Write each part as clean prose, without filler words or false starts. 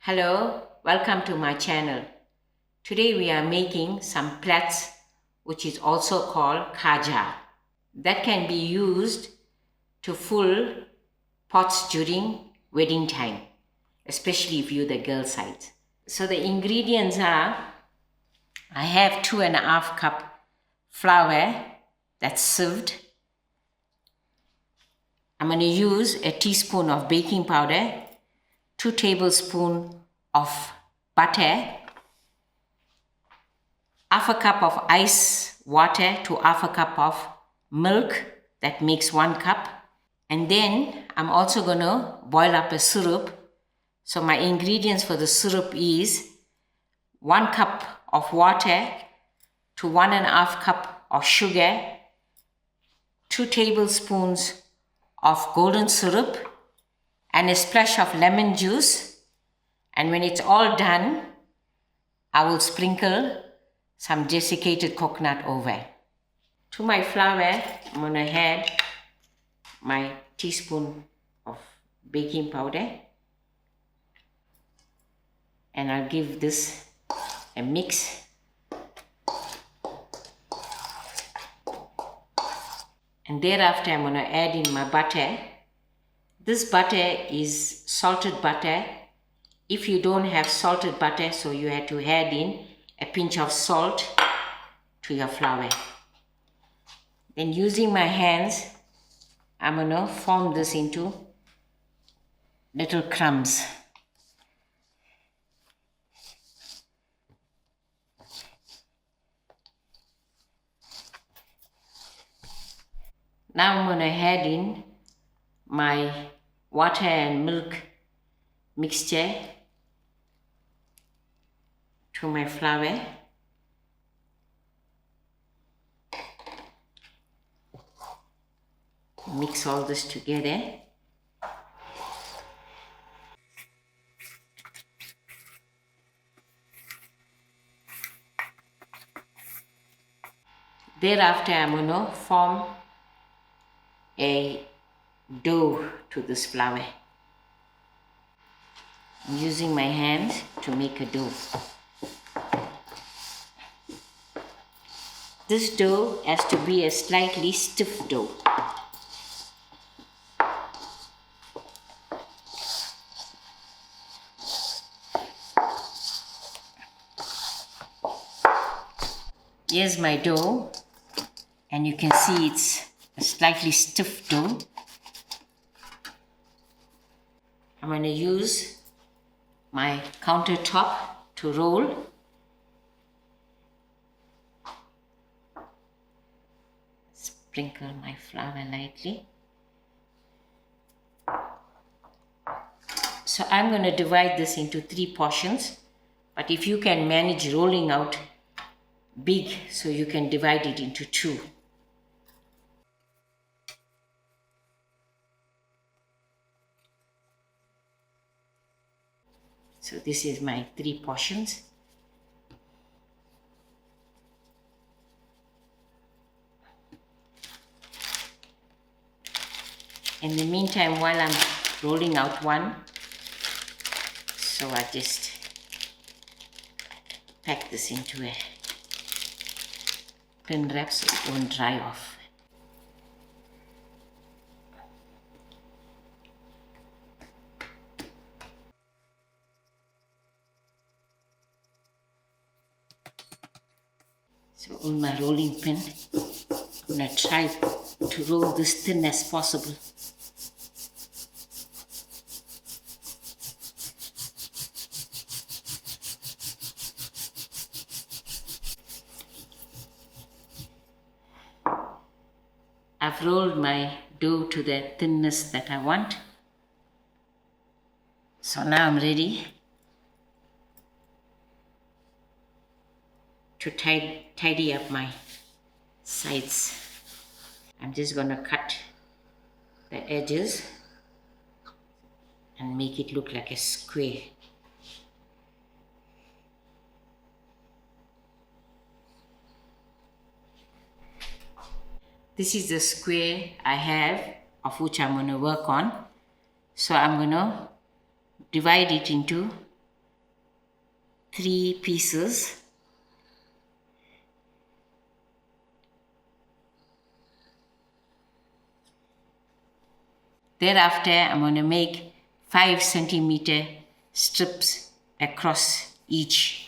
Hello, welcome to my channel. Today we are making some plaits, which is also called Kaja. That can be used to fill pots during wedding time, especially if you're the girl side. So the ingredients are, I have 2.5 cup flour that's sieved. I'm going to use a teaspoon of baking powder, 2 tablespoons of butter, half a cup of ice water to half a cup of milk, that makes 1 cup. And then I'm also going to boil up a syrup. So my ingredients for the syrup is 1 cup of water to 1.5 cup of sugar, 2 tablespoons of golden syrup, and a splash of lemon juice. And when it's all done, I will sprinkle some desiccated coconut over. To my flour, I'm going to add my teaspoon of baking powder, and I'll give this a mix. And thereafter I'm going to add in my butter. This butter is salted butter. If you don't have salted butter, so you have to add in a pinch of salt to your flour. Then using my hands, I'm going to form this into little crumbs. Now I'm going to add in my water and milk mixture to my flour. Mix all this together. Thereafter, I'm going to form a dough to this flour. I'm using my hands to make a dough. This dough has to be a slightly stiff dough. Here's my dough, and you can see it's a slightly stiff dough. I'm going to use my countertop to roll. Sprinkle my flour lightly. So I'm going to divide this into 3 portions, but if you can manage rolling out big, so you can divide it into 2. So this is my 3 portions. In the meantime, while I'm rolling out one, so I just pack this into a pin wrap so it won't dry off. So on my rolling pin, I'm going to try to roll this thin as possible. I've rolled my dough to the thinness that I want. So now I'm ready to tidy up my sides. I'm just going to cut the edges and make it look like a square. This is the square I have, of which I'm going to work on. So I'm going to divide it into 3 pieces. Thereafter, I'm going to make 5 centimeter strips across each.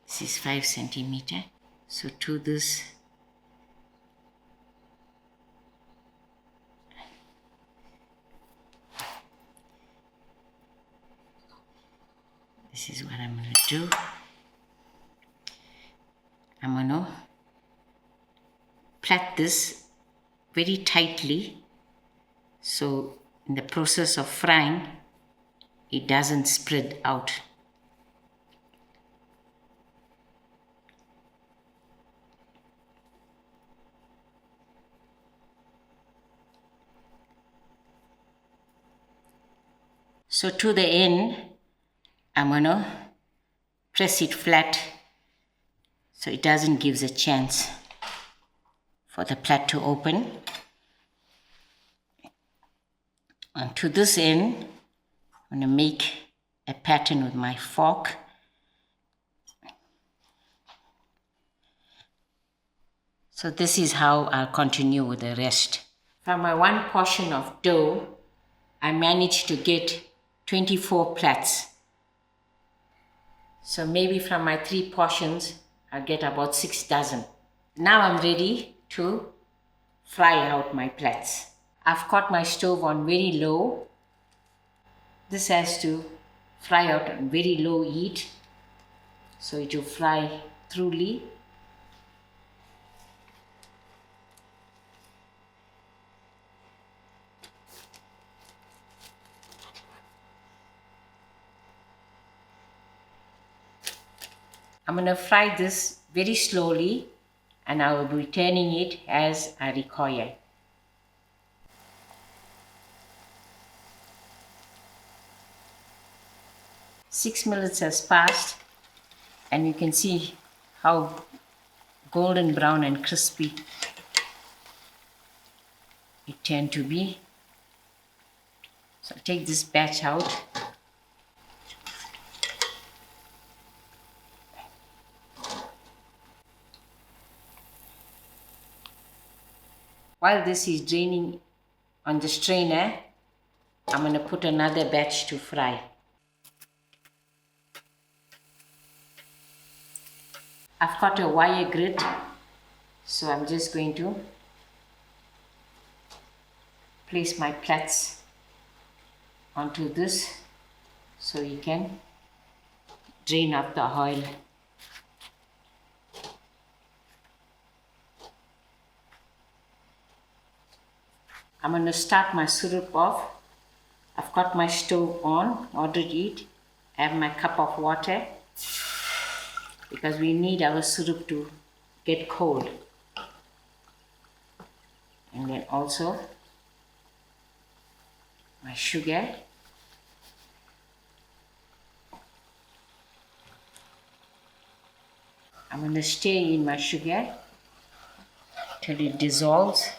This is 5 centimeter. So to this, this is what I'm going to do. I'm going to plait this very tightly, so in the process of frying, it doesn't spread out. So to the end, I'm going to press it flat so it doesn't give a chance for the plait to open. And to this end, I'm going to make a pattern with my fork. So this is how I'll continue with the rest. From my 1 portion of dough, I managed to get 24 plaits. So maybe from my 3 portions, I'll get about 6 dozen. Now I'm ready to fry out my plaits. I've got my stove on very low. This has to fry out on very low heat, so it will fry thoroughly. I'm going to fry this very slowly, and I will be turning it as I require. Six minutes has passed, and you can see how golden brown and crispy it turned to be. So I'll take this batch out. While this is draining on the strainer, I'm going to put another batch to fry. I've got a wire grid, so I'm just going to place my plaits onto this so you can drain out the oil. I'm going to start my syrup off. I've got my stove on, ordered it. I have my cup of water because we need our syrup to get cold. And then also my sugar. I'm going to stir in my sugar till it dissolves.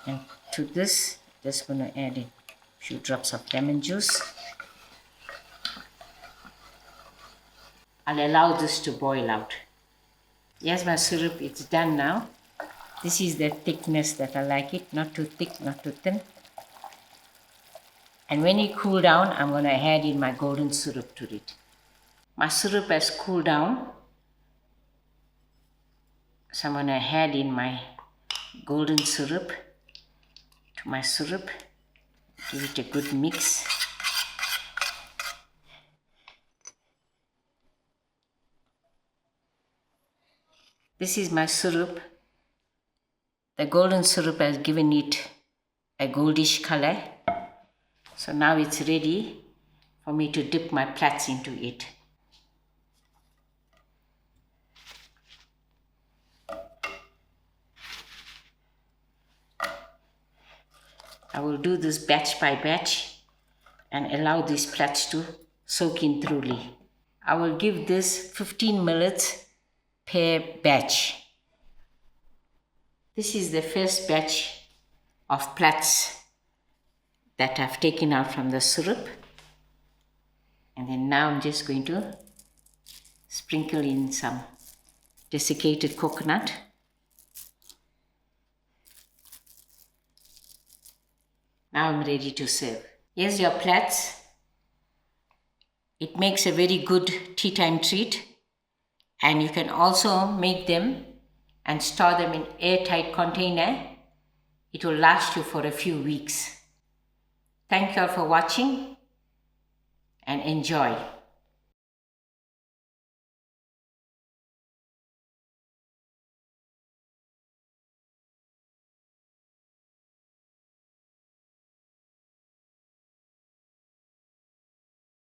And to this, just going to add in a few drops of lemon juice. I'll allow this to boil out. Yes, my syrup, it's done now. This is the thickness that I like it, not too thick, not too thin. And when it cool down, I'm going to add in my golden syrup to it. My syrup has cooled down, so I'm going to add in my golden syrup to my syrup. Give it a good mix. This is my syrup. The golden syrup has given it a goldish color. So now it's ready for me to dip my plaits into it. I will do this batch by batch and allow these plaits to soak in thoroughly. I will give this 15 minutes per batch. This is the first batch of plaits that I've taken out from the syrup. And then now I'm just going to sprinkle in some desiccated coconut. Now I'm ready to serve. Here's your plaits. It makes a very good tea time treat, and you can also make them and store them in airtight container. It will last you for a few weeks. Thank you all for watching and enjoy.